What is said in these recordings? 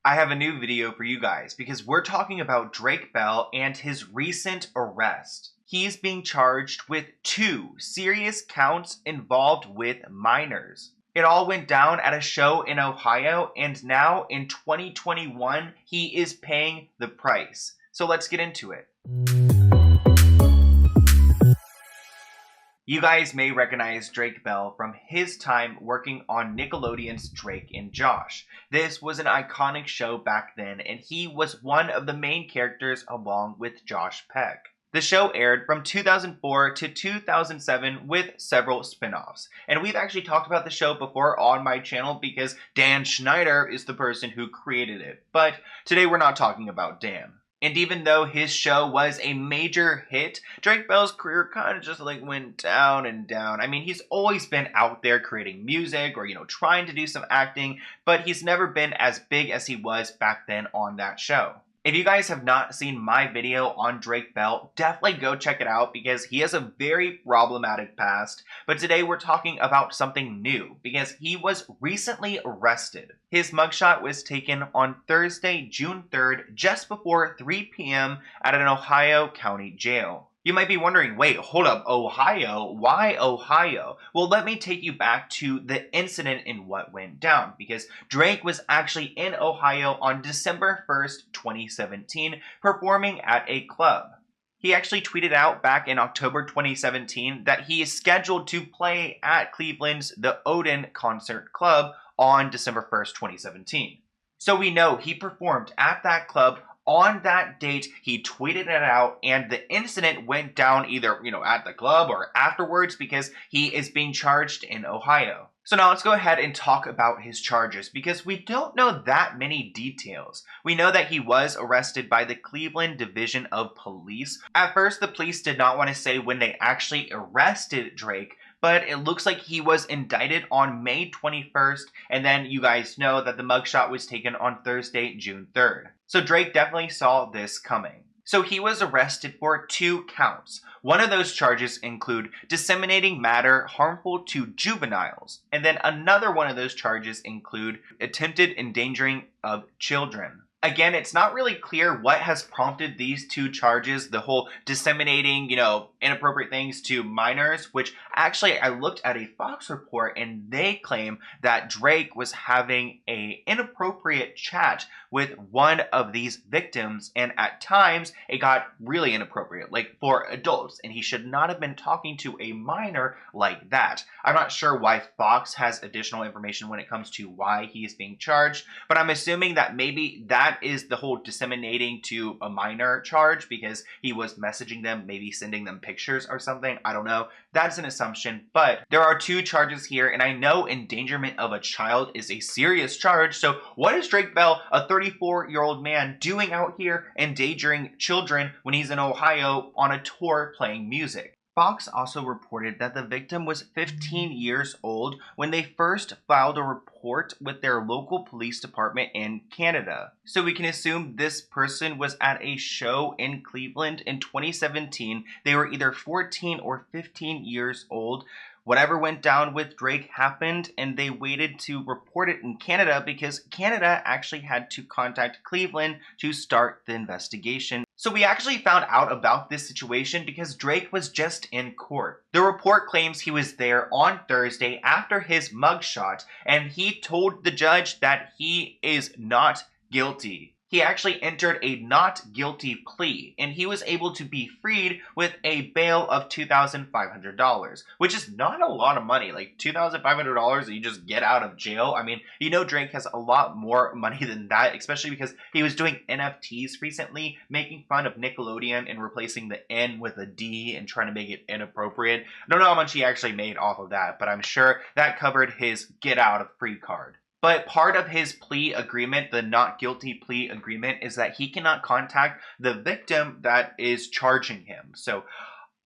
I have a new video for you guys because we're talking about Drake Bell and his recent arrest. He's being charged with 2 serious counts involved with minors. It all went down at a show in Ohio, and now in 2021, he is paying the price. So let's get into it. You guys may recognize Drake Bell from his time working on Nickelodeon's Drake and Josh. This was an iconic show back then, and he was one of the main characters along with Josh Peck. The show aired from 2004 to 2007 with several spin-offs. And we've actually talked about the show before on my channel because Dan Schneider is the person who created it. But today we're not talking about Dan. And even though his show was a major hit, Drake Bell's career kind of just went down and down. I mean, he's always been out there creating music or, trying to do some acting, but he's never been as big as he was back then on that show. If you guys have not seen my video on Drake Bell, definitely go check it out because he has a very problematic past. But today we're talking about something new because he was recently arrested. His mugshot was taken on Thursday, June 3rd, just before 3 p.m. at an Ohio County jail. You might be wondering, wait, hold up, Ohio? Why Ohio? Well, let me take you back to the incident and what went down, because Drake was actually in Ohio on December 1st, 2017, performing at a club. He actually tweeted out back in October 2017 that he is scheduled to play at Cleveland's The Odin Concert Club on December 1st, 2017. So we know he performed at that club on that date. He tweeted it out, and the incident went down either, at the club or afterwards because he is being charged in Ohio. So now let's go ahead and talk about his charges because we don't know that many details. We know that he was arrested by the Cleveland Division of Police. At first, the police did not want to say when they actually arrested Drake, but it looks like he was indicted on May 21st, and then you guys know that the mugshot was taken on Thursday, June 3rd. So Drake definitely saw this coming. So he was arrested for 2 counts. One of those charges include disseminating matter harmful to juveniles, and then another one of those charges include attempted endangering of children. Again, it's not really clear what has prompted these 2 charges, the whole disseminating, inappropriate things to minors, which actually I looked at a Fox report and they claim that Drake was having an inappropriate chat with one of these victims, and at times it got really inappropriate, like for adults, and he should not have been talking to a minor like that. I'm not sure why Fox has additional information when it comes to why he is being charged, but I'm assuming that maybe that is the whole disseminating to a minor charge because he was messaging them, maybe sending them pictures or something. I don't know. That's an assumption, but there are 2 charges here, and I know endangerment of a child is a serious charge. So what is Drake Bell, a 34-year-old man, doing out here endangering children when he's in Ohio on a tour playing music? Fox also reported that the victim was 15 years old when they first filed a report with their local police department in Canada. So we can assume this person was at a show in Cleveland in 2017. They were either 14 or 15 years old. Whatever went down with Drake happened, and they waited to report it in Canada because Canada actually had to contact Cleveland to start the investigation. So we actually found out about this situation because Drake was just in court. The report claims he was there on Thursday after his mugshot, and he told the judge that he is not guilty. He actually entered a not guilty plea, and he was able to be freed with a bail of $2,500, which is not a lot of money. Like $2,500 you just get out of jail. I mean, Drake has a lot more money than that, especially because he was doing NFTs recently, making fun of Nickelodeon and replacing the N with a D and trying to make it inappropriate. I don't know how much he actually made off of that, but I'm sure that covered his get out of free card. But part of his plea agreement, the not guilty plea agreement, is that he cannot contact the victim that is charging him. So,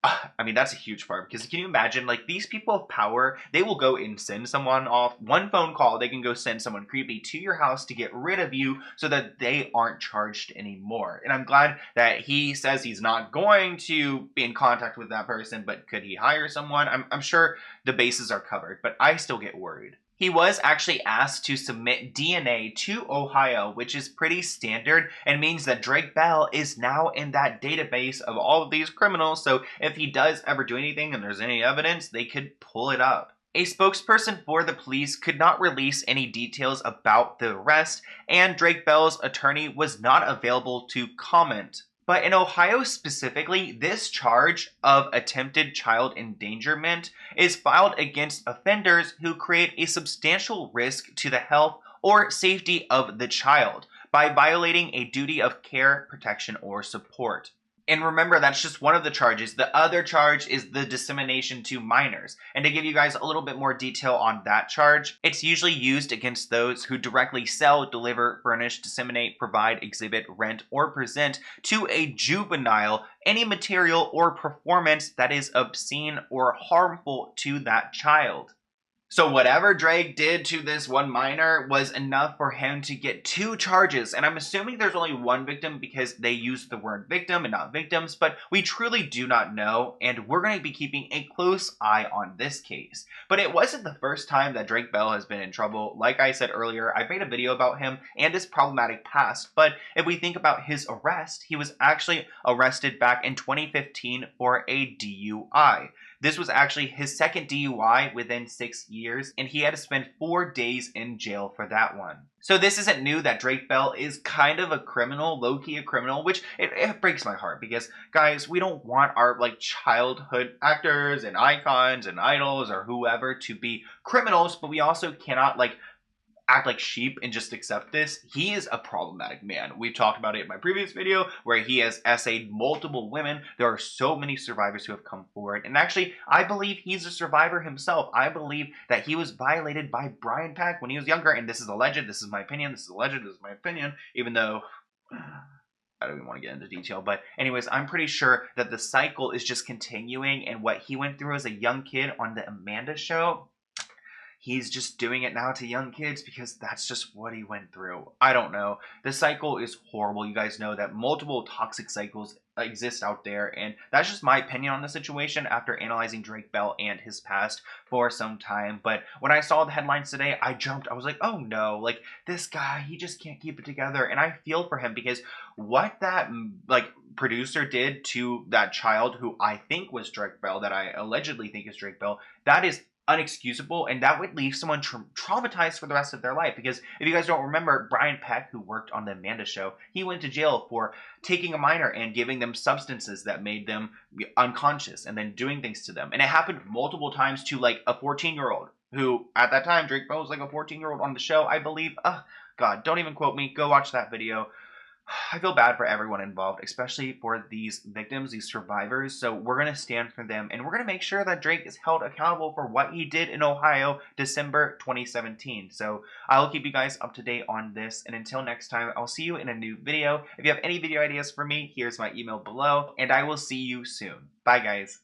I mean, that's a huge part because can you imagine, these people of power, they will go and send someone off. One phone call, they can go send someone creepy to your house to get rid of you so that they aren't charged anymore. And I'm glad that he says he's not going to be in contact with that person, but could he hire someone? I'm sure the bases are covered, but I still get worried. He was actually asked to submit DNA to Ohio, which is pretty standard and means that Drake Bell is now in that database of all of these criminals. So if he does ever do anything and there's any evidence, they could pull it up. A spokesperson for the police could not release any details about the arrest, and Drake Bell's attorney was not available to comment. But in Ohio specifically, this charge of attempted child endangerment is filed against offenders who create a substantial risk to the health or safety of the child by violating a duty of care, protection, or support. And remember, that's just one of the charges. The other charge is the dissemination to minors. And to give you guys a little bit more detail on that charge, it's usually used against those who directly sell, deliver, furnish, disseminate, provide, exhibit, rent, or present to a juvenile any material or performance that is obscene or harmful to that child. So whatever Drake did to this one minor was enough for him to get 2 charges. And I'm assuming there's only one victim because they used the word victim and not victims, but we truly do not know. And we're going to be keeping a close eye on this case. But it wasn't the first time that Drake Bell has been in trouble. Like I said earlier, I made a video about him and his problematic past. But if we think about his arrest, he was actually arrested back in 2015 for a DUI. This was actually his second DUI within 6 years, and he had to spend 4 days in jail for that one. So this isn't new that Drake Bell is kind of a criminal, low-key a criminal, which it breaks my heart because, guys, we don't want our childhood actors and icons and idols or whoever to be criminals, but we also cannot act like sheep and just accept this. He is a problematic man. We talked about it in my previous video where he has essayed multiple women. There are so many survivors who have come forward. And actually, I believe he's a survivor himself. I believe that he was violated by Brian Peck when he was younger. And this is alleged. This is my opinion. This is alleged. This is my opinion. Even though I don't even want to get into detail. But anyways, I'm pretty sure that the cycle is just continuing. And what he went through as a young kid on the Amanda show, he's just doing it now to young kids because that's just what he went through. I don't know. The cycle is horrible. You guys know that multiple toxic cycles exist out there, and that's just my opinion on the situation after analyzing Drake Bell and his past for some time. But when I saw the headlines today, I jumped. I was like, oh no, this guy, he just can't keep it together. And I feel for him because what that producer did to that child who I think was Drake Bell, that I allegedly think is Drake Bell, that is unexcusable, and that would leave someone traumatized for the rest of their life. Because if you guys don't remember, Brian Peck, who worked on the Amanda show, he went to jail for taking a minor and giving them substances that made them unconscious and then doing things to them. And it happened multiple times to a 14-year-old who at that time, Drake Bell was a 14-year-old on the show, I believe. God, don't even quote me. Go watch that video. I feel bad for everyone involved, especially for these victims, these survivors. So we're going to stand for them, and we're going to make sure that Drake is held accountable for what he did in Ohio, December 2017. So I'll keep you guys up to date on this, and until next time, I'll see you in a new video. If you have any video ideas for me, here's my email below, and I will see you soon. Bye, guys.